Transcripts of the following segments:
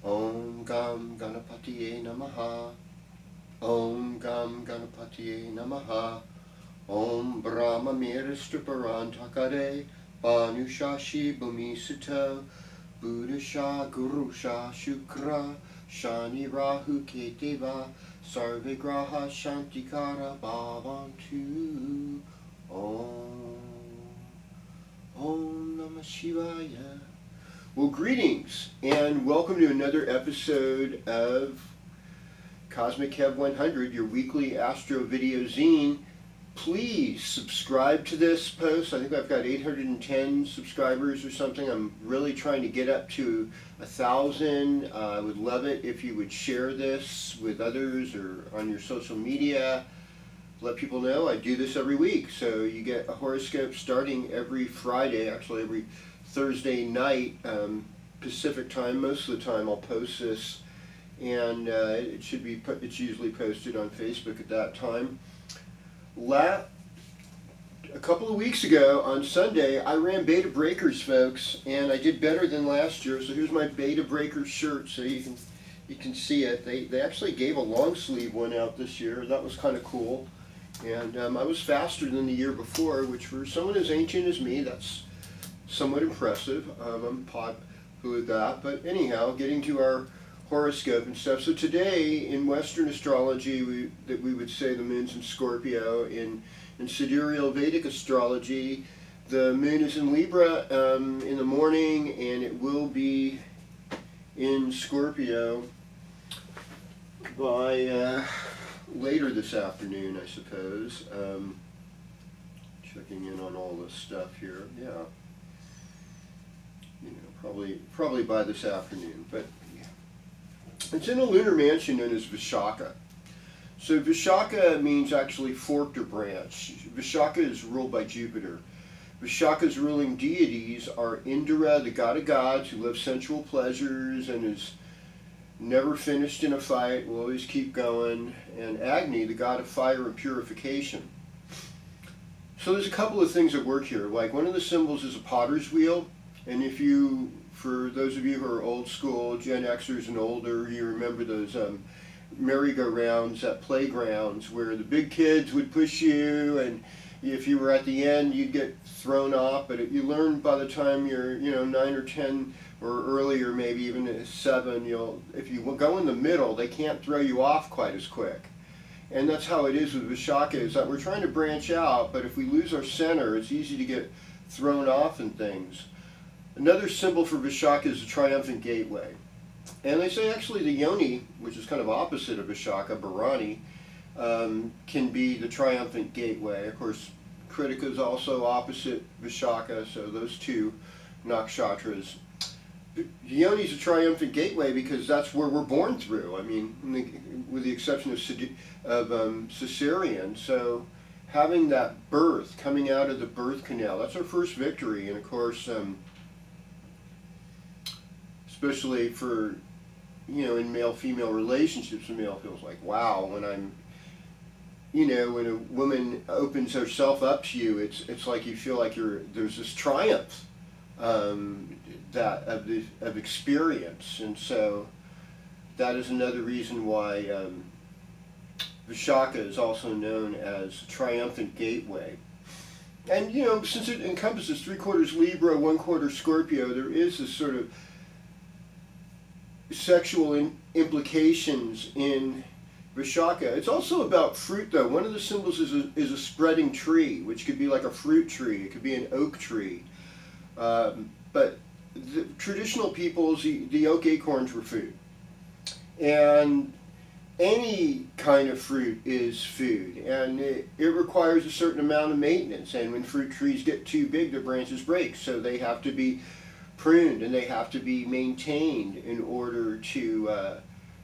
Om Gam Ganapatiye Namaha. Om Gam Ganapatiye Namaha. Om Brahma Miristriparantakare Banushashi Bhumisito Buddhasha Gurusha Shukra Shani Rahu Keteva Sarvigraha Shantikara Bhavantu. Om Namah Shivaya. Well, greetings and welcome to another episode of KozmicKev100, your weekly astro video zine. Please subscribe to this post. I think I've got 810 subscribers or something. I'm really trying to get up to 1,000. I would love it if you would share this with others or on your social media. Let people know I do this every week. So you get a horoscope starting every Friday, actually every Thursday night Pacific time. Most of the time I'll post this, and it's usually posted on Facebook at that time. A couple of weeks ago on Sunday I ran Beta Breakers, folks, and I did better than last year. So here's my Beta Breakers shirt, so you can see it. They actually gave a long sleeve one out this year. That was kind of cool, and I was faster than the year before, which for someone as ancient as me, that's somewhat impressive. I'm popular with that, but anyhow, getting to our horoscope and stuff. So today in Western astrology, we would say the moon's in Scorpio. In sidereal Vedic astrology, the moon is in Libra in the morning, and it will be in Scorpio by later this afternoon, I suppose. Checking in on all this stuff here. Yeah. Probably by this afternoon, but yeah. It's in a lunar mansion known as Vishaka. So Vishaka means actually forked or branch. Vishaka is ruled by Jupiter. Vishaka's ruling deities are Indra, the god of gods, who loves sensual pleasures and is never finished in a fight, will always keep going, and Agni, the god of fire and purification. So there's a couple of things at work here. Like, one of the symbols is a potter's wheel. And for those of you who are old school, Gen Xers and older, you remember those merry-go-rounds at playgrounds where the big kids would push you, and if you were at the end, you'd get thrown off. But you learn by the time you're 9 or 10 or earlier, maybe even 7, if you go in the middle, they can't throw you off quite as quick. And that's how it is with Vishaka, is that we're trying to branch out, but if we lose our center, it's easy to get thrown off and things. Another symbol for Vishaka is the triumphant gateway. And they say actually the Yoni, which is kind of opposite of Vishaka, Bharani, can be the triumphant gateway. Of course, Kritika is also opposite Vishaka, so those two nakshatras. The Yoni is a triumphant gateway because that's where we're born through. I mean, with the exception of cesarean. So having that birth, coming out of the birth canal, that's our first victory. And of course, especially for, in male-female relationships, the male feels like, wow, when when a woman opens herself up to you, it's like you feel like there's this triumph of experience. And so that is another reason why Vishaka is also known as triumphant gateway. And since it encompasses 3/4 Libra, 1/4 Scorpio, there is this sort of sexual implications in Vishaka. It's also about fruit, though. One of the symbols is a spreading tree, which could be like a fruit tree. It could be an oak tree. But the traditional peoples, the oak acorns were food. And any kind of fruit is food, and it requires a certain amount of maintenance. And when fruit trees get too big, their branches break, so they have to be pruned and they have to be maintained in order to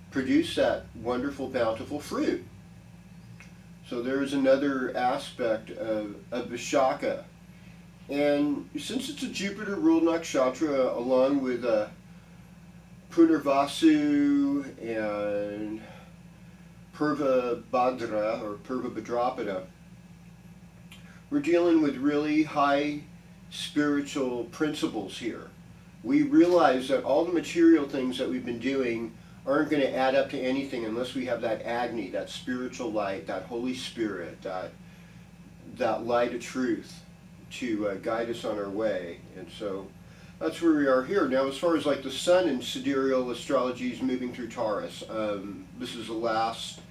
produce that wonderful, bountiful fruit. So there is another aspect of Vishaka. And since it's a Jupiter-ruled nakshatra, along with Punarvasu and Purvabhadra or Purvabhadrapada, we're dealing with really high spiritual principles here. we realize that all the material things that we've been doing aren't going to add up to anything unless we have that Agni, that spiritual light, that Holy Spirit, that light of truth to guide us on our way. And so that's where we are here. Now, as far as like the sun in sidereal astrology is moving through Taurus, this is the last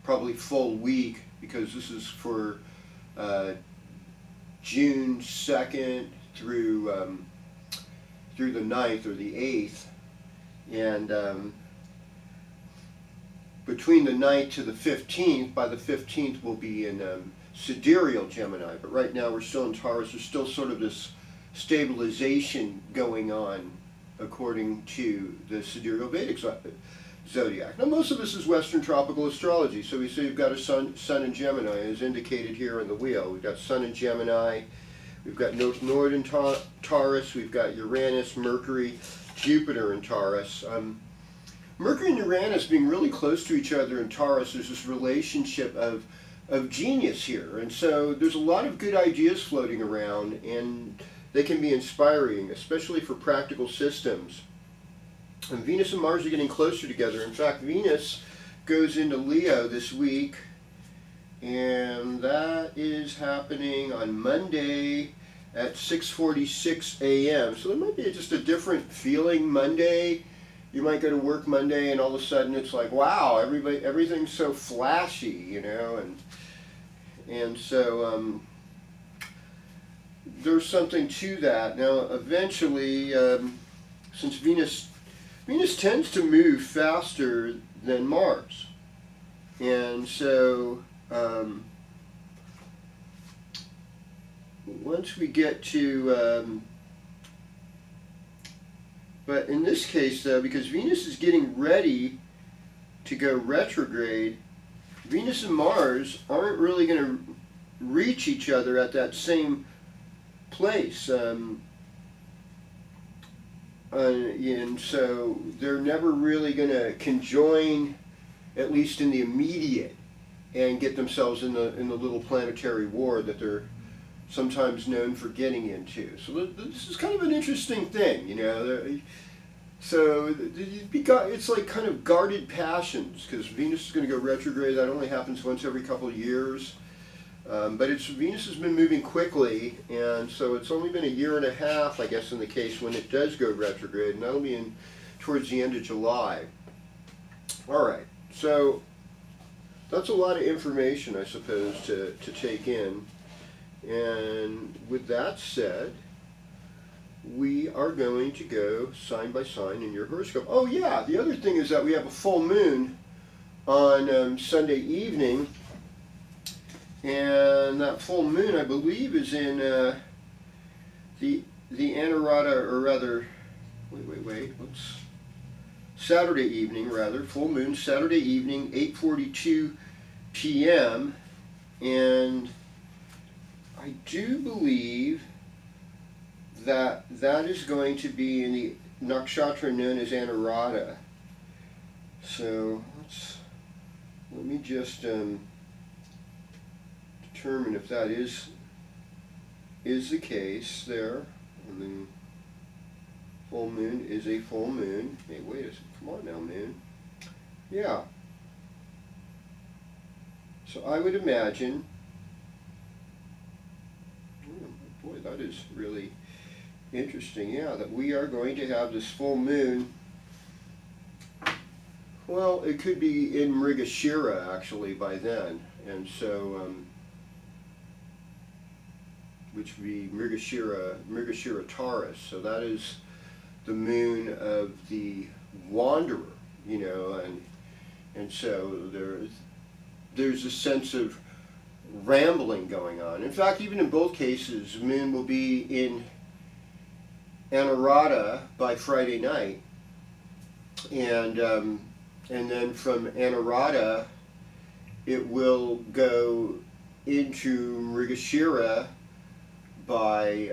probably full week, because this is for June 2nd through through the 9th or the 8th, and between the 9th to the 15th, by the 15th we'll be in sidereal Gemini, but right now we're still in Taurus. There's still sort of this stabilization going on according to the sidereal Vedic zodiac. Now, most of this is Western tropical astrology, so we see you've got a sun in Gemini, as indicated here on the wheel. We've got Sun in Gemini, we've got North in Taurus, we've got Uranus, Mercury, Jupiter in Taurus. Mercury and Uranus being really close to each other in Taurus, there's this relationship of genius here, and so there's a lot of good ideas floating around, and they can be inspiring, especially for practical systems. And Venus and Mars are getting closer together. In fact, Venus goes into Leo this week, and that is happening on Monday at 6:46 a.m. So there might be just a different feeling Monday. You might go to work Monday, and all of a sudden it's like, wow, everything's so flashy, you know, and so there's something to that. Now, eventually, since Venus tends to move faster than Mars, and so once we get to, but in this case though, because Venus is getting ready to go retrograde, Venus and Mars aren't really going to reach each other at that same place. And so they're never really going to conjoin, at least in the immediate, and get themselves in the little planetary war that they're sometimes known for getting into. So this is kind of an interesting thing, you know. So it's like kind of guarded passions, because Venus is going to go retrograde. That only happens once every couple of years. But Venus has been moving quickly, and so it's only been a year and a half, I guess, in the case when it does go retrograde, and that'll be towards the end of July. All right, so that's a lot of information, I suppose, to take in. And with that said, we are going to go sign by sign in your horoscope. Oh yeah, the other thing is that we have a full moon on Sunday evening. And that full moon, I believe, is in the Anurata, or rather, what's Saturday evening, rather, full moon, Saturday evening, 8:42 p.m. And I do believe that that is going to be in the nakshatra known as Anurata. So let me just determine if that is the case there. And the full moon is a full moon. Hey, wait a second. Come on now, moon. Yeah. So I would imagine, oh boy, that is really interesting. Yeah, that we are going to have this full moon. Well, it could be in Mrigashira actually by then, and so which would be Mrigashira Taurus. So that is the moon of the wanderer, you know, and so there's a sense of rambling going on. In fact, even in both cases, the moon will be in Anurata by Friday night, and then from Anurata it will go into Mrigashira by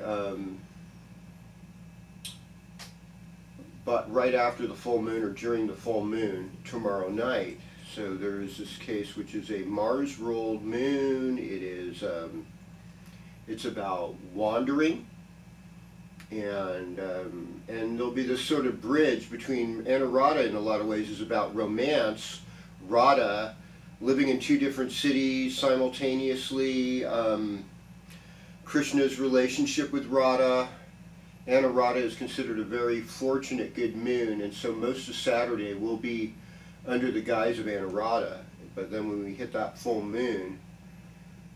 but right after the full moon or during the full moon tomorrow night. So there is this case which is a Mars ruled moon. It is it's about wandering, and there'll be this sort of bridge between Anuradha in a lot of ways is about romance, Radha, living in two different cities simultaneously, Krishna's relationship with Radha. Anuradha is considered a very fortunate good moon, and so most of Saturday will be under the guise of Anuradha. But then when we hit that full moon,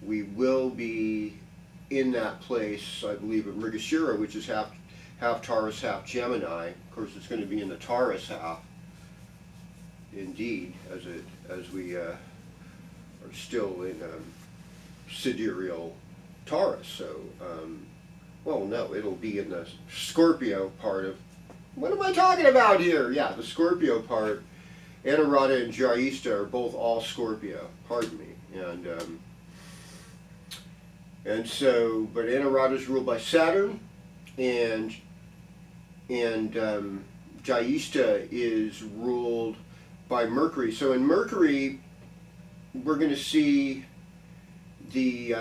we will be in that place, I believe, of Mrigashira, which is half Taurus, half Gemini. Of course, it's going to be in the Taurus half, indeed, as we are still in sidereal Taurus. So, well, no, it'll be in the Scorpio part of, what am I talking about here? Yeah, the Scorpio part. Anuradha and Jyesta are both all Scorpio, pardon me. And so, but Anuradha is ruled by Saturn, and Jyesta is ruled by Mercury. So in Mercury, we're going to see the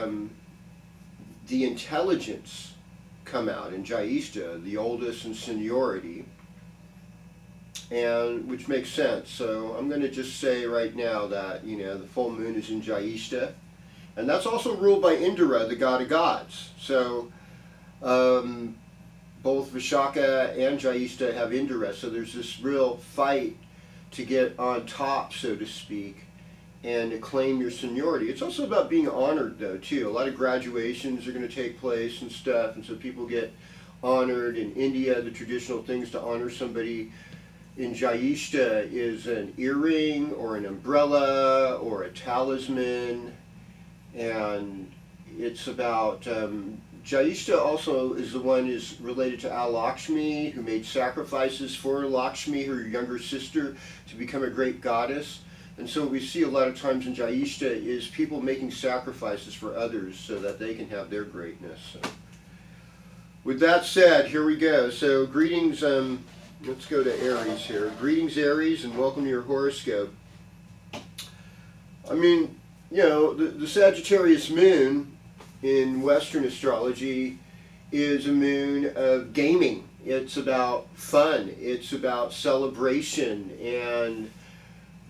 intelligence come out in Jyesta, the oldest in seniority, and which makes sense. So I'm going to just say right now that, you know, the full moon is in Jyesta, and that's also ruled by Indra, the god of gods. So both Vishaka and Jyesta have Indra, so there's this real fight to get on top, so to speak, and to claim your seniority. It's also about being honored, though, too. A lot of graduations are going to take place and stuff, and so people get honored. In India, the traditional things to honor somebody in Jyesta is an earring or an umbrella or a talisman, and it's about Jyesta also is the one is related to Alakshmi, who made sacrifices for Lakshmi, her younger sister, to become a great goddess. And so what we see a lot of times in Jyesta is people making sacrifices for others so that they can have their greatness. So, with that said, here we go. So greetings, let's go to Aries here. Greetings, Aries, and welcome to your horoscope. I mean, you know, the Sagittarius moon in Western astrology is a moon of gaming. It's about fun. It's about celebration, and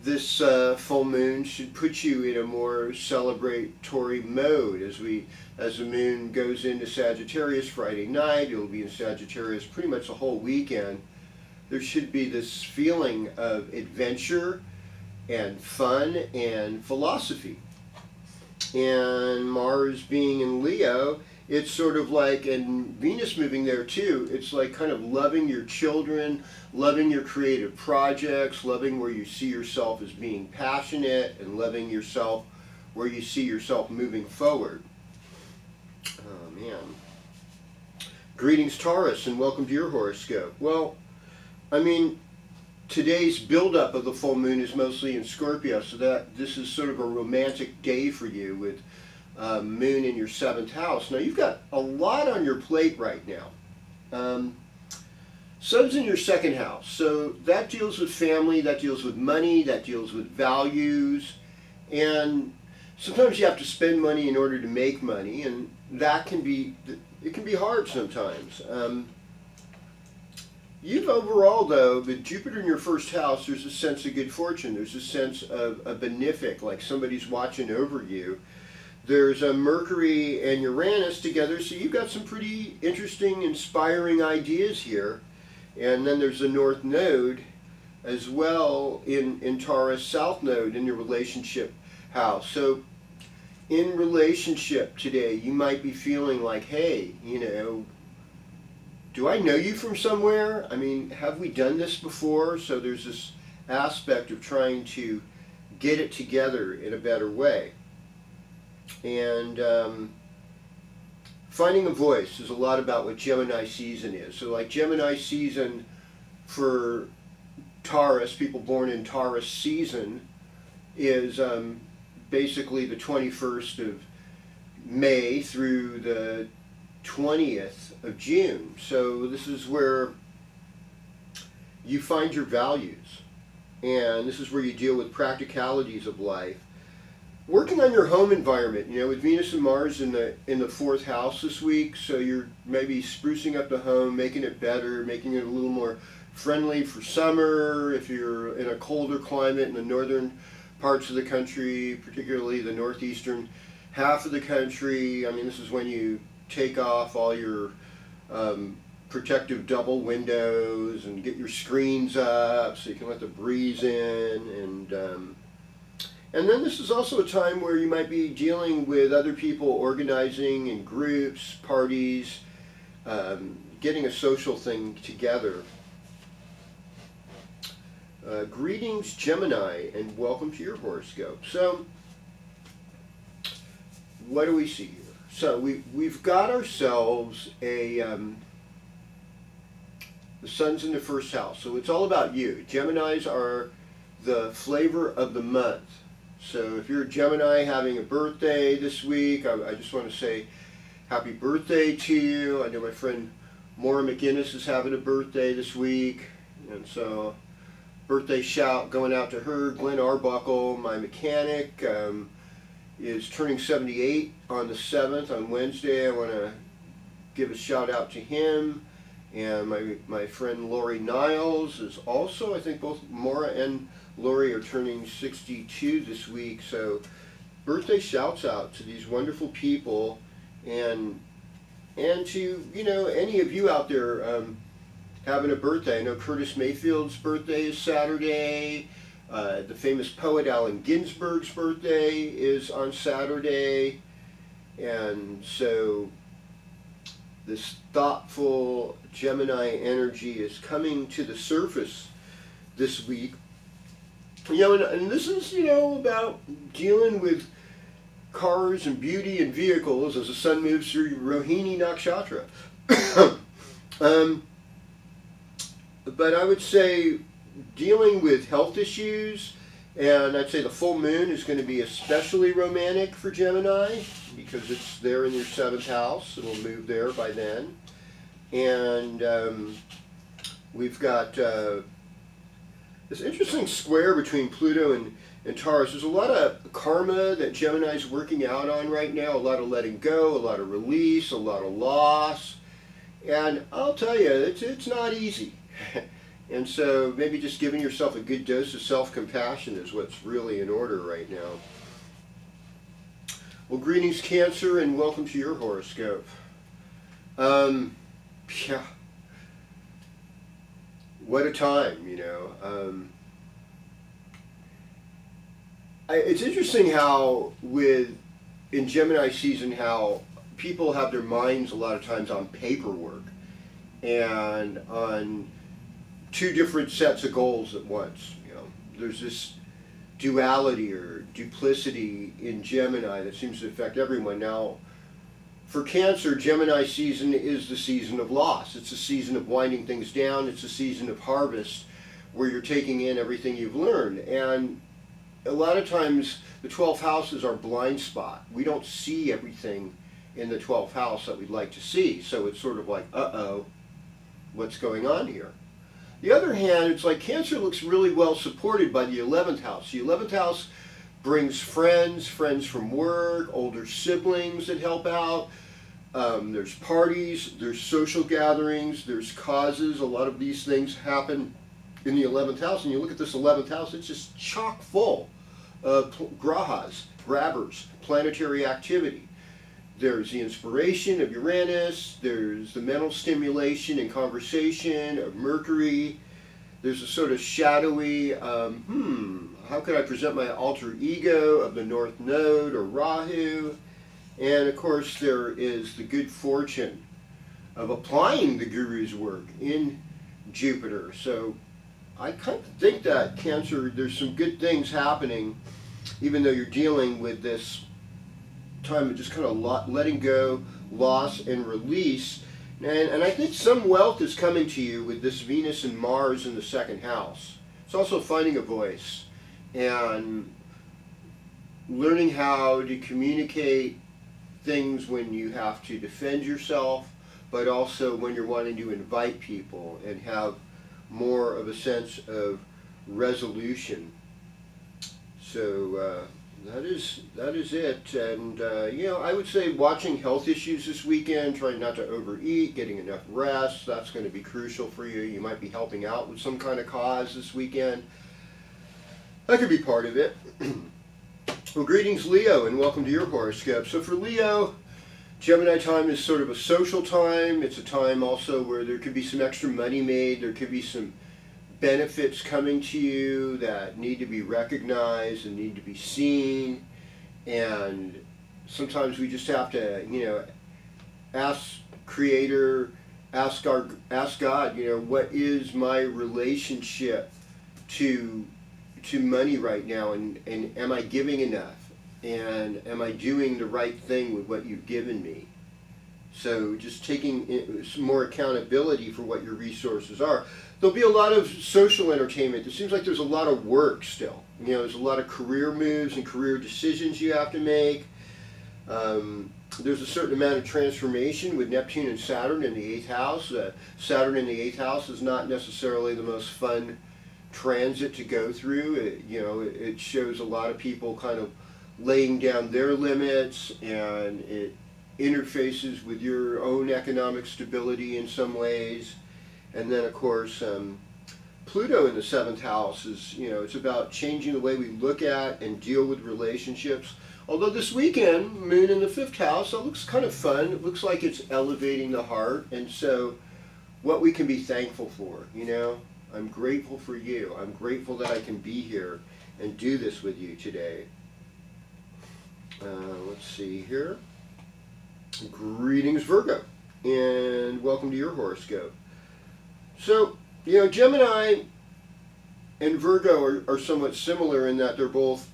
this full moon should put you in a more celebratory mode as the moon goes into Sagittarius Friday night. It'll be in Sagittarius pretty much the whole weekend. There should be this feeling of adventure and fun and philosophy. And Mars being in Leo, it's sort of like, and Venus moving there too, it's like kind of loving your children, loving your creative projects, loving where you see yourself as being passionate, and loving yourself where you see yourself moving forward. Oh man. Greetings, Taurus, and welcome to your horoscope. Well, I mean, today's buildup of the full moon is mostly in Scorpio, so that this is sort of a romantic day for you with moon in your 7th house. Now you've got a lot on your plate right now. Sun's in your 2nd house, so that deals with family, that deals with money, that deals with values, and sometimes you have to spend money in order to make money, and that can be, it can be hard sometimes. You've overall, though, with Jupiter in your 1st house, there's a sense of good fortune. There's a sense of a benefic, like somebody's watching over you. There's a Mercury and Uranus together, so you've got some pretty interesting, inspiring ideas here. And then there's a North Node as well in Taurus, South Node in your relationship house. So in relationship today, you might be feeling like, hey, you know, do I know you from somewhere? I mean, have we done this before? So there's this aspect of trying to get it together in a better way. And finding a voice is a lot about what Gemini season is. So like Gemini season for Taurus, people born in Taurus season, is basically the 21st of May through the 20th of June. So this is where you find your values, and this is where you deal with practicalities of life. Working on your home environment, with Venus and Mars in the fourth house this week, so you're maybe sprucing up the home, making it better, making it a little more friendly for summer. If you're in a colder climate in the northern parts of the country, particularly the northeastern half of the country, I mean, this is when you take off all your protective double windows and get your screens up so you can let the breeze in, and then this is also a time where you might be dealing with other people organizing in groups, parties, getting a social thing together. Greetings, Gemini, and welcome to your horoscope. So, what do we see here? So we've got ourselves the sun's in the first house, so it's all about you. Geminis are the flavor of the month. So if you're a Gemini having a birthday this week, I just want to say happy birthday to you. I know my friend Maura McGinnis is having a birthday this week, and so birthday shout going out to her. Glenn Arbuckle, my mechanic, is turning 78 on the 7th, on Wednesday. I want to give a shout out to him. And my friend Lori Niles is also, I think both Maura and Lori are turning 62 this week. So birthday shouts out to these wonderful people, and to, any of you out there having a birthday. I know Curtis Mayfield's birthday is Saturday. The famous poet Allen Ginsberg's birthday is on Saturday. And so this thoughtful Gemini energy is coming to the surface this week. And this is, about dealing with cars and beauty and vehicles as the sun moves through Rohini Nakshatra. But I would say dealing with health issues, and I'd say the full moon is going to be especially romantic for Gemini because it's there in your 7th house. It'll move there by then. And we've got this interesting square between Pluto and Taurus. There's a lot of karma that Gemini's working out on right now, a lot of letting go, a lot of release, a lot of loss. And I'll tell you, it's not easy. And so maybe just giving yourself a good dose of self-compassion is what's really in order right now. Well, greetings, Cancer, and welcome to your horoscope. Yeah. What a time, it's interesting how in Gemini season, how people have their minds a lot of times on paperwork and on 2 different sets of goals at once. There's this duality or duplicity in Gemini that seems to affect everyone. Now, for Cancer, Gemini season is the season of loss. It's a season of winding things down. It's a season of harvest where you're taking in everything you've learned. And a lot of times the 12th house is our blind spot. We don't see everything in the 12th house that we'd like to see. So it's sort of like, uh-oh, what's going on here? The other hand, it's like Cancer looks really well supported by the 11th house. The 11th house brings friends from work, older siblings that help out. There's parties, there's social gatherings, there's causes. A lot of these things happen in the 11th house. And you look at this 11th house, it's just chock full of grahas, grabbers, planetary activity. There's the inspiration of Uranus, there's the mental stimulation and conversation of Mercury, there's a sort of shadowy, how could I present my alter ego of the North Node or Rahu, and of course there is the good fortune of applying the Guru's work in Jupiter. So I kind of think that Cancer, there's some good things happening, even though you're dealing with this time of just kind of letting go, loss, and release. And I think some wealth is coming to you with this Venus and Mars in the 2nd house. It's also finding a voice and learning how to communicate things when you have to defend yourself, but also when you're wanting to invite people and have more of a sense of resolution. So that is it. And I would say watching health issues this weekend, trying not to overeat, getting enough rest. That's going to be crucial for you. You might be helping out with some kind of cause this weekend. That could be part of it. Well, greetings, Leo, and welcome to your horoscope. So for Leo, Gemini time is sort of a social time. It's a time also where there could be some extra money made. There could be some benefits coming to you that need to be recognized and need to be seen. And sometimes we just have to, ask Creator, ask God, what is my relationship to money right now, and am I giving enough? And am I doing the right thing with what you've given me? So just taking some more accountability for what your resources are. There'll be a lot of social entertainment. It seems like there's a lot of work still. There's a lot of career moves and career decisions you have to make. There's a certain amount of transformation with Neptune and Saturn in the 8th house. Saturn in the 8th house is not necessarily the most fun transit to go through. It shows a lot of people kind of laying down their limits, and it interfaces with your own economic stability in some ways. And then of course Pluto in the 7th house is, it's about changing the way we look at and deal with relationships. Although this weekend, Moon in the 5th house, that looks kind of fun. It looks like it's elevating the heart, and so what we can be thankful for, I'm grateful for you. I'm grateful that I can be here and do this with you today. Let's see here. Greetings, Virgo, and welcome to your horoscope. So, Gemini and Virgo are somewhat similar in that they're both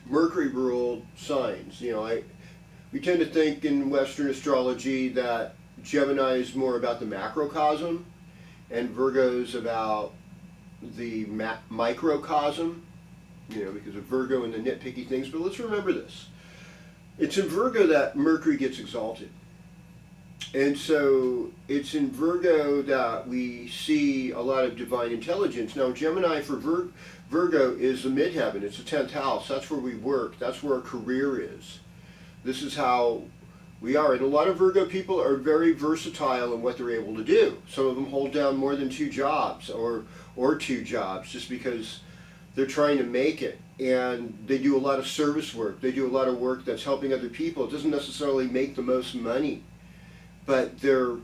Mercury-ruled signs. We tend to think in Western astrology that Gemini is more about the macrocosm, and Virgo's about the microcosm, because of Virgo and the nitpicky things. But let's remember this. It's in Virgo that Mercury gets exalted. And so it's in Virgo that we see a lot of divine intelligence. Now, Gemini for Virgo is the midheaven. It's the 10th house. That's where we work. That's where our career is. This is how we are. And a lot of Virgo people are very versatile in what they're able to do. Some of them hold down more than 2 jobs or 2 jobs just because they're trying to make it. And they do a lot of service work. They do a lot of work that's helping other people. It doesn't necessarily make the most money, but they're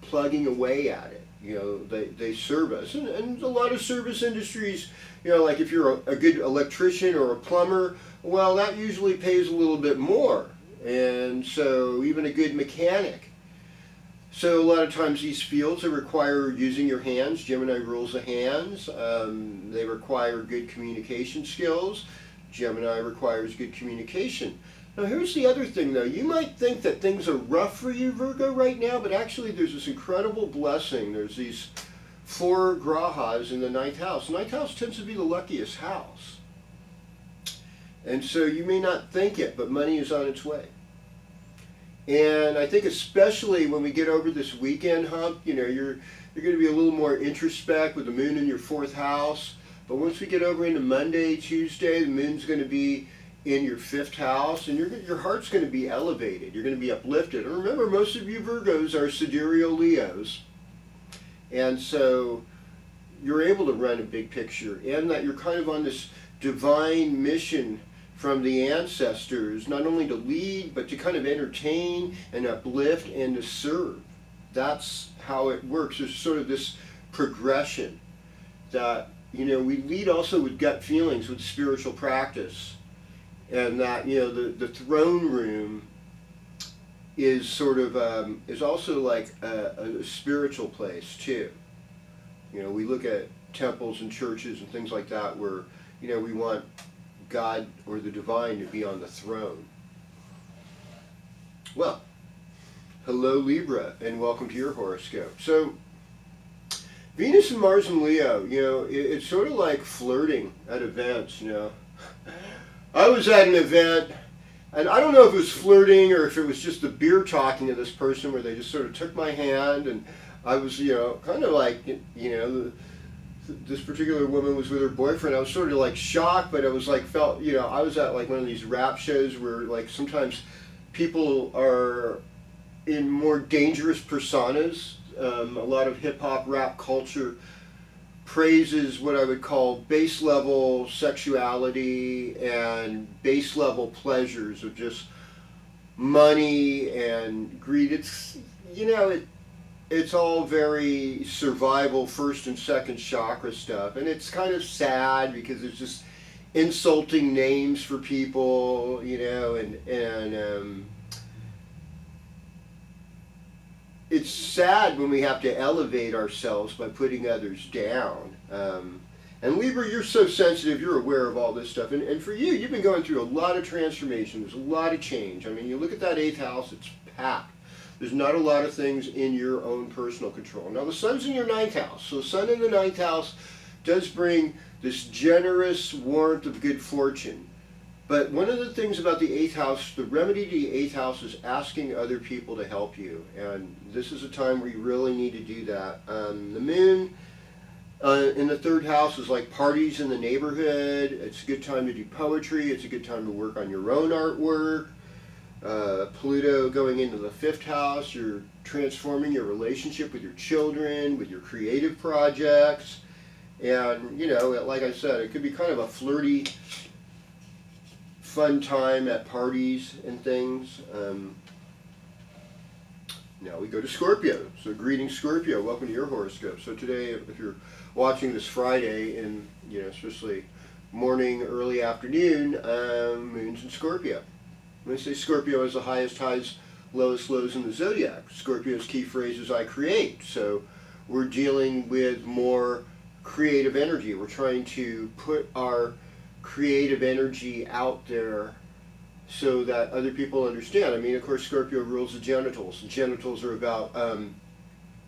plugging away at it. They serve us. And a lot of service industries, like if you're a good electrician or a plumber, well, that usually pays a little bit more. And so even a good mechanic. So a lot of times these fields require using your hands. Gemini rules the hands. They require good communication skills. Gemini requires good communication. Now here's the other thing though. You might think that things are rough for you, Virgo, right now, but actually there's this incredible blessing. There's these 4 grahas in the 9th house. The 9th house tends to be the luckiest house. And so you may not think it, but money is on its way. And I think especially when we get over this weekend hump, you're going to be a little more introspect with the moon in your 4th house. But once we get over into Monday, Tuesday, the moon's going to be in your 5th house, and your heart's going to be elevated. You're going to be uplifted. And remember, most of you Virgos are sidereal Leos. And so you're able to run a big picture, and that you're kind of on this divine mission from the ancestors, not only to lead, but to kind of entertain and uplift and to serve. That's how it works. There's sort of this progression that, we lead also with gut feelings, with spiritual practice. And that, the throne room is sort of, is also like a spiritual place too. We look at temples and churches and things like that where, we want God or the divine to be on the throne. Well, hello Libra, and welcome to your horoscope. So, Venus and Mars and Leo, it's sort of like flirting at events, I was at an event, and I don't know if it was flirting or if it was just the beer talking to this person where they just sort of took my hand, and I was, kind of like, this particular woman was with her boyfriend. I was sort of like shocked, but I was like felt, you know, I was at like one of these rap shows where like sometimes people are in more dangerous personas. A lot of hip hop rap culture praises what I would call base level sexuality and base level pleasures of just money and greed. It's, you know, it's all very survival first and second chakra stuff, and it's kind of sad because it's just insulting names for people, you know, and it's sad when we have to elevate ourselves by putting others down. And Libra, you're so sensitive, you're aware of all this stuff. And for you, you've been going through a lot of transformation. There's a lot of change. I mean, you look at that 8th house, it's packed. There's not a lot of things in your own personal control. Now, the sun's in your 9th house. So the sun in the 9th house does bring this generous warmth of good fortune. But one of the things about the 8th house, the remedy to the 8th house is asking other people to help you. And this is a time where you really need to do that. The moon in the 3rd house is like parties in the neighborhood. It's a good time to do poetry. It's a good time to work on your own artwork. Pluto going into the 5th house, you're transforming your relationship with your children, with your creative projects. And, you know, like I said, it could be kind of a flirty, fun time at parties and things. Now we go to Scorpio. So greetings, Scorpio. Welcome to your horoscope. So today, if you're watching this Friday, and you know, especially morning, early afternoon, moon's in Scorpio. When I say Scorpio is the highest highs, lowest lows in the zodiac. Scorpio's key phrase is I create. So we're dealing with more creative energy. We're trying to put our creative energy out there so that other people understand. I mean, of course, Scorpio rules the genitals. The genitals are about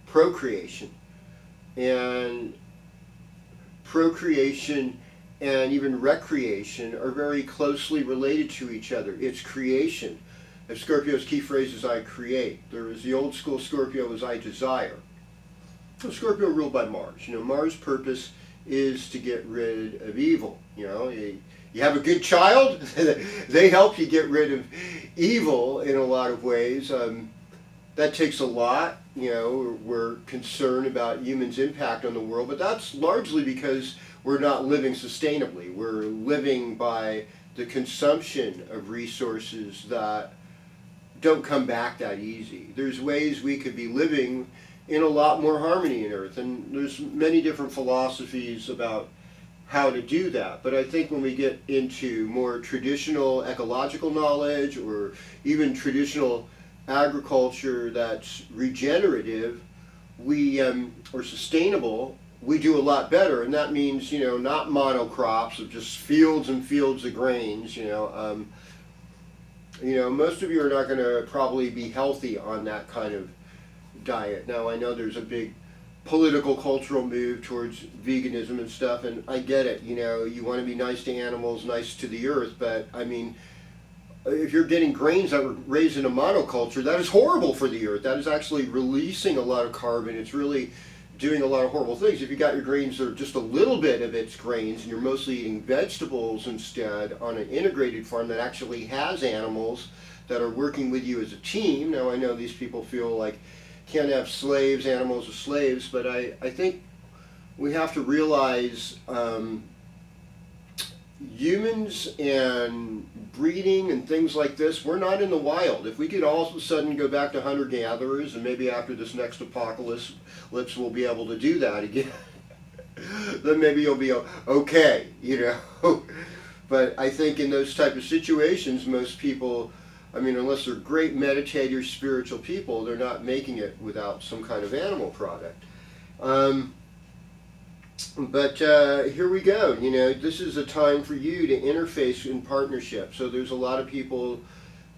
procreation. And procreation and even recreation are very closely related to each other. It's creation. If Scorpio's key phrase is I create. There is the old school Scorpio is I desire. So Scorpio ruled by Mars. You know, Mars' purpose is to get rid of evil. You know, you have a good child, they help you get rid of evil in a lot of ways. That takes a lot. You know, we're concerned about humans' impact on the world, but that's largely because we're not living sustainably. We're living by the consumption of resources that don't come back that easy. There's ways we could be living in a lot more harmony in Earth, and there's many different philosophies about how to do that. But I think when we get into more traditional ecological knowledge or even traditional agriculture that's regenerative, or sustainable, we do a lot better. And that means, you know, not monocrops of just fields and fields of grains. You know, most of you are not going to probably be healthy on that kind of diet. Now, I know there's a big political cultural move towards veganism and stuff, and I get it. You know, you want to be nice to animals, nice to the earth, but I mean, if you're getting grains that were raised in a monoculture, that is horrible for the earth. That is actually releasing a lot of carbon. It's really doing a lot of horrible things. If you got your grains that are just a little bit of its grains and you're mostly eating vegetables instead on an integrated farm that actually has animals that are working with you as a team. Now, I know these people feel like can't have slaves, animals are slaves, but I think we have to realize humans and breeding and things like this, we're not in the wild. If we could all of a sudden go back to hunter-gatherers, and maybe after this next apocalypse we'll be able to do that again, then maybe you'll be okay, you know. But I think in those type of situations, most people, I mean, unless they're great meditators, spiritual people, they're not making it without some kind of animal product. But here we go. You know, this is a time for you to interface in partnership. So there's a lot of people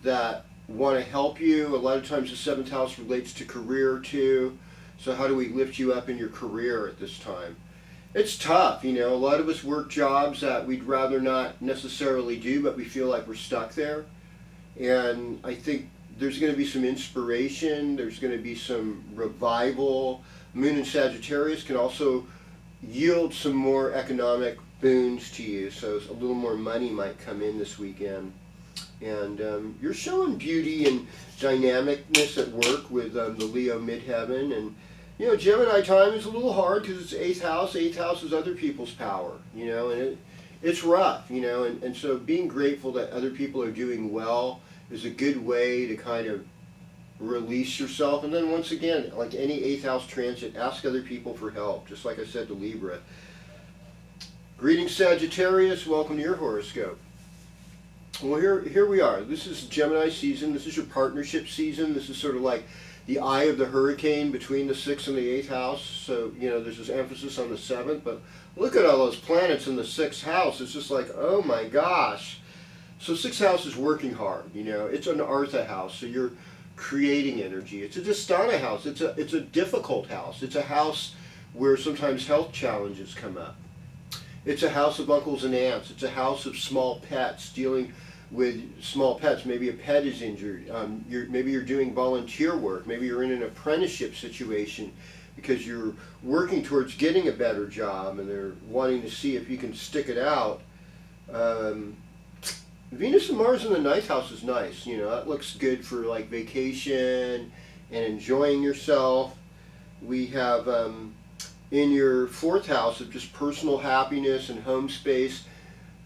that want to help you. A lot of times the 7th house relates to career too. So how do we lift you up in your career at this time? It's tough, you know. A lot of us work jobs that we'd rather not necessarily do, but we feel like we're stuck there. And I think there's going to be some inspiration. There's going to be some revival. Moon in Sagittarius can also, yield some more economic boons to you, so a little more money might come in this weekend. And you're showing beauty and dynamicness at work with the Leo midheaven. And you know, Gemini time is a little hard because it's 8th house. 8th house is other people's power, you know, and it's rough, you know, and so being grateful that other people are doing well is a good way to kind of release yourself. And then once again, like any 8th house transit, ask other people for help, just like I said to Libra. Greetings, Sagittarius. Welcome to your horoscope. Well, here we are. This is Gemini season. This is your partnership season. This is sort of like the eye of the hurricane between the 6th and the 8th house. So, you know, there's this emphasis on the 7th, but look at all those planets in the 6th house. It's just like, oh my gosh. So 6th house is working hard, you know. It's an Artha house, so you're creating energy. It's a Dastana house. It's a difficult house. It's a house where sometimes health challenges come up. It's a house of uncles and aunts. It's a house of small pets, dealing with small pets. Maybe a pet is injured. Maybe you're doing volunteer work. Maybe you're in an apprenticeship situation because you're working towards getting a better job and they're wanting to see if you can stick it out. Venus and Mars in the 9th house is nice. You know, that looks good for like vacation and enjoying yourself. We have in your 4th house of just personal happiness and home space,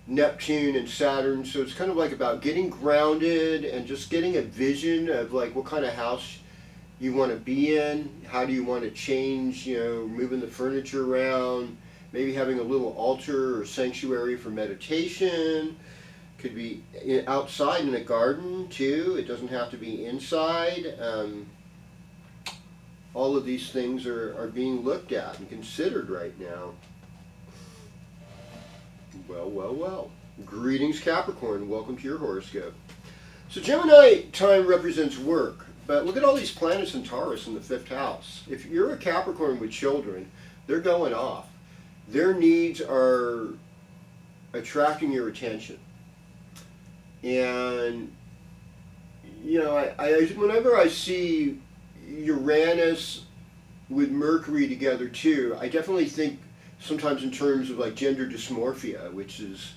Neptune and Saturn. So it's kind of like about getting grounded and just getting a vision of like what kind of house you want to be in. How do you want to change, you know, moving the furniture around, maybe having a little altar or sanctuary for meditation. Could be outside in a garden too. It doesn't have to be inside. All of these things are being looked at and considered right now. Well. Greetings, Capricorn. Welcome to your horoscope. So Gemini time represents work, but look at all these planets in Taurus in the 5th house. If you're a Capricorn with children, they're going off. Their needs are attracting your attention. And, you know, whenever I see Uranus with Mercury together too, I definitely think sometimes in terms of like gender dysmorphia, which has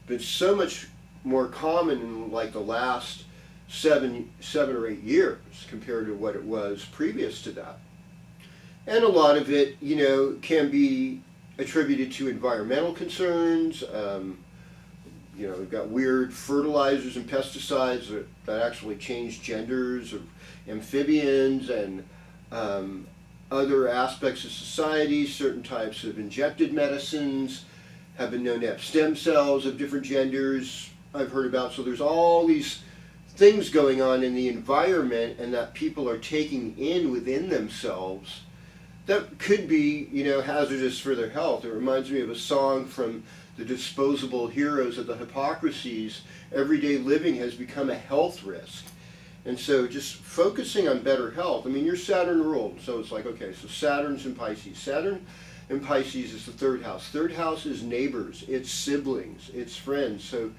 been so much more common in like the last seven or 8 years compared to what it was previous to that. And a lot of it, you know, can be attributed to environmental concerns. You know, we've got weird fertilizers and pesticides that actually change genders of amphibians and other aspects of society. Certain types of injected medicines have been known to have stem cells of different genders, I've heard about. So there's all these things going on in the environment and that people are taking in within themselves that could be, you know, hazardous for their health. It reminds me of a song from the Disposable Heroes of the Hypocrisies. Everyday living has become a health risk. And so just focusing on better health. I mean, you're Saturn ruled, so it's like, okay, so Saturn's in Pisces. Saturn in Pisces is the 3rd house. 3rd house is neighbors, it's siblings, it's friends. So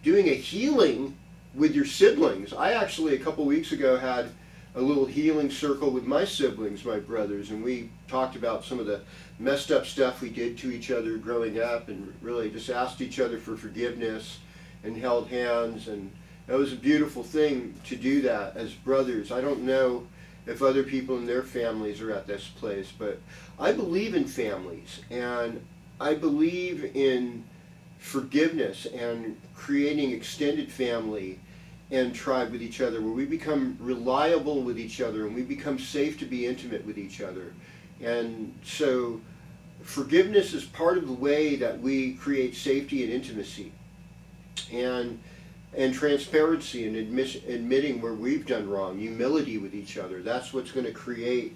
doing a healing with your siblings. I actually, a couple weeks ago, had a little healing circle with my siblings, my brothers, and we talked about some of the messed up stuff we did to each other growing up and really just asked each other for forgiveness and held hands. And it was a beautiful thing to do that as brothers. I don't know if other people in their families are at this place, but I believe in families and I believe in forgiveness and creating extended family and tribe with each other, where we become reliable with each other and we become safe to be intimate with each other. And so forgiveness is part of the way that we create safety and intimacy and transparency and admitting where we've done wrong, humility with each other. That's what's going to create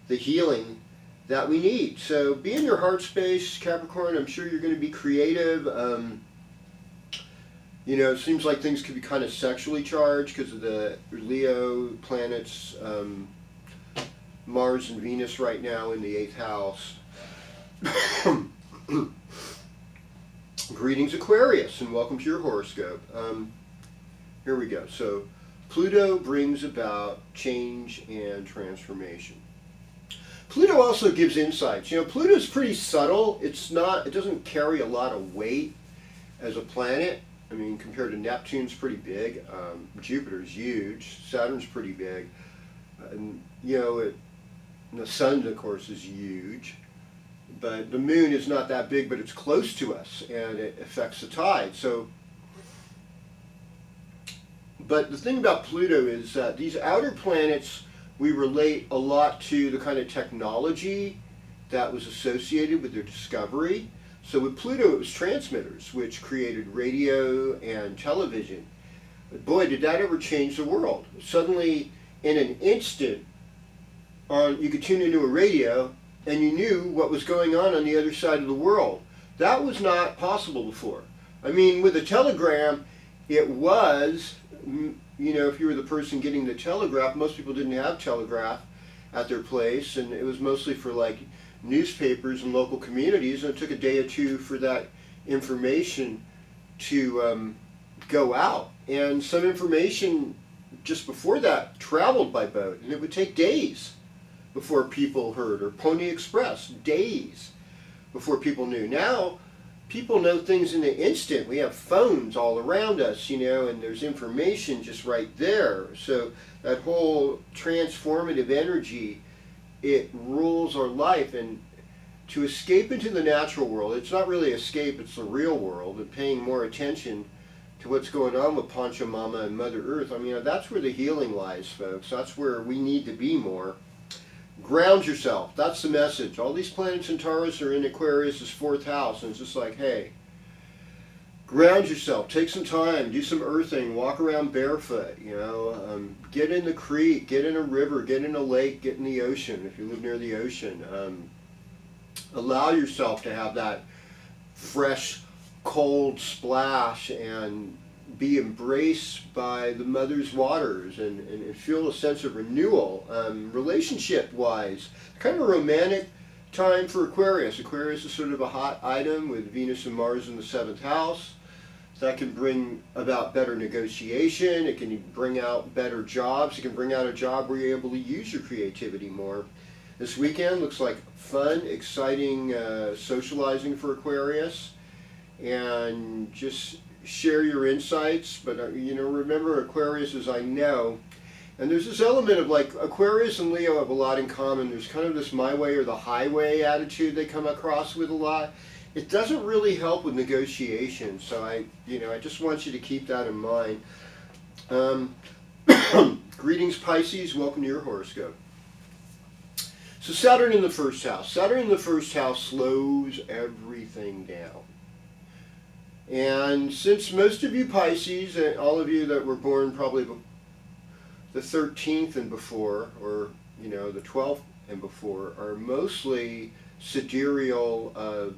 the healing that we need. So be in your heart space, Capricorn. I'm sure you're going to be creative. You know, it seems like things could be kind of sexually charged because of the Leo planets, Mars and Venus right now in the 8th house. Greetings, Aquarius, and welcome to your horoscope. Here we go. So Pluto brings about change and transformation. Pluto also gives insights. You know, Pluto's pretty subtle. It doesn't carry a lot of weight as a planet. I mean, compared to Neptune's pretty big. Jupiter's huge. Saturn's pretty big. And, you know, and the sun, of course, is huge. But the moon is not that big, but it's close to us, and it affects the tide. So, but the thing about Pluto is that these outer planets, we relate a lot to the kind of technology that was associated with their discovery. So with Pluto, it was transmitters, which created radio and television. But boy, did that ever change the world. Suddenly, in an instant, you could tune into a radio and you knew what was going on the other side of the world. That was not possible before. I mean, with a telegram, it was, you know, if you were the person getting the telegraph, most people didn't have telegraph at their place, and it was mostly for like newspapers and local communities, and it took a day or two for that information to go out. And some information just before that traveled by boat, and it would take days before people heard, or Pony Express, days before people knew. Now, people know things in an instant. We have phones all around us, you know, and there's information just right there. So that whole transformative energy, it rules our life. And to escape into the natural world, it's not really escape, it's the real world, and paying more attention to what's going on with Pachamama and Mother Earth. I mean, that's where the healing lies, folks. That's where we need to be more. Ground yourself. That's the message. All these planets in Taurus are in Aquarius' 4th house, and it's just like, hey, ground yourself. Take some time. Do some earthing. Walk around barefoot. You know, get in the creek. Get in a river. Get in a lake. Get in the ocean if you live near the ocean. Allow yourself to have that fresh, cold splash and be embraced by the mother's waters, and feel a sense of renewal. Relationship-wise, kind of a romantic time for Aquarius. Aquarius is sort of a hot item with Venus and Mars in the 7th house. That can bring about better negotiation. It can bring out better jobs. It can bring out a job where you're able to use your creativity more. This weekend looks like fun, exciting socializing for Aquarius, and just share your insights. But you know, remember, Aquarius, as I know, and there's this element of like Aquarius and Leo have a lot in common. There's kind of this my way or the highway attitude they come across with a lot. It doesn't really help with negotiation, so I just want you to keep that in mind. Greetings, Pisces. Welcome to your horoscope. So Saturn in the 1st house. Saturn in the 1st house slows everything down. And since most of you Pisces, and all of you that were born probably the 13th and before, or you know, the 12th and before, are mostly sidereal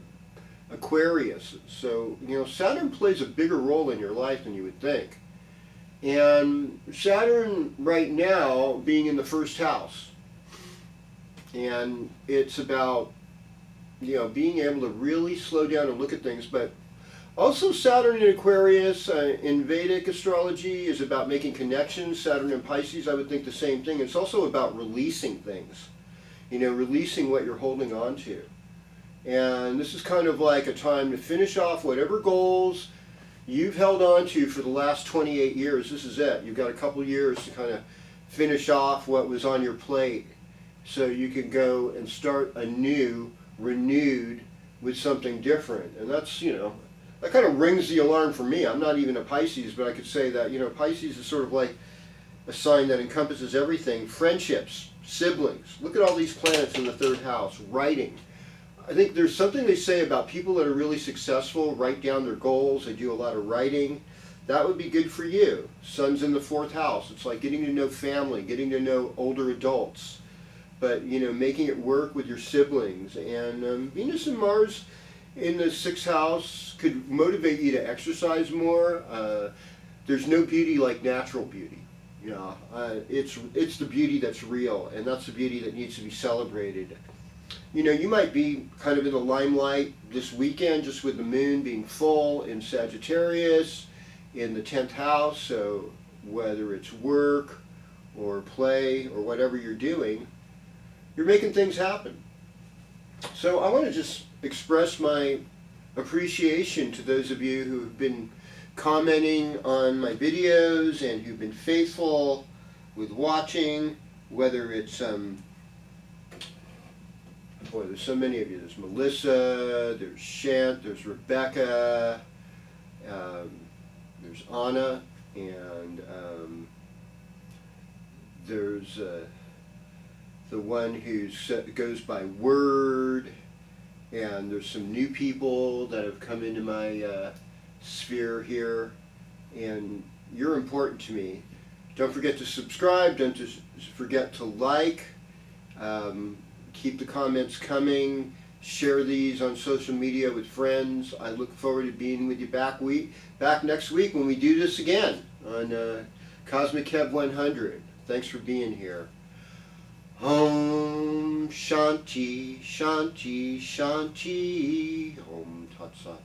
Aquarius. So, you know, Saturn plays a bigger role in your life than you would think. And Saturn right now being in the 1st house. And it's about, you know, being able to really slow down and look at things. But also Saturn in Aquarius in Vedic astrology is about making connections. Saturn in Pisces, I would think the same thing. It's also about releasing things. You know, releasing what you're holding on to. And this is kind of like a time to finish off whatever goals you've held on to for the last 28 years. This is it. You've got a couple years to kind of finish off what was on your plate, so you can go and start anew, renewed, with something different. And that's, you know, that kind of rings the alarm for me. I'm not even a Pisces, but I could say that, you know, Pisces is sort of like a sign that encompasses everything. Friendships, siblings. Look at all these planets in the 3rd house. Writing. I think there's something they say about people that are really successful, write down their goals, they do a lot of writing. That would be good for you. Sun's in the 4th house. It's like getting to know family, getting to know older adults. But, you know, making it work with your siblings. And Venus and Mars in the 6th house could motivate you to exercise more. There's no beauty like natural beauty. You know, it's the beauty that's real, and that's the beauty that needs to be celebrated. You know, you might be kind of in the limelight this weekend just with the moon being full in Sagittarius in the 10th house. So whether it's work or play or whatever you're doing, you're making things happen. So I want to just express my appreciation to those of you who have been commenting on my videos and who've been faithful with watching, whether it's boy, there's so many of you. There's Melissa, there's Shant, there's Rebecca, there's Anna, and there's the one who goes by Word, and there's some new people that have come into my sphere here, and you're important to me. Don't forget to subscribe, don't just forget to like, keep the comments coming, share these on social media with friends. I look forward to being with you back next week when we do this again on KozmicKev100. Thanks for being here. Om Shanti, Shanti, Shanti. Om Tat Sat.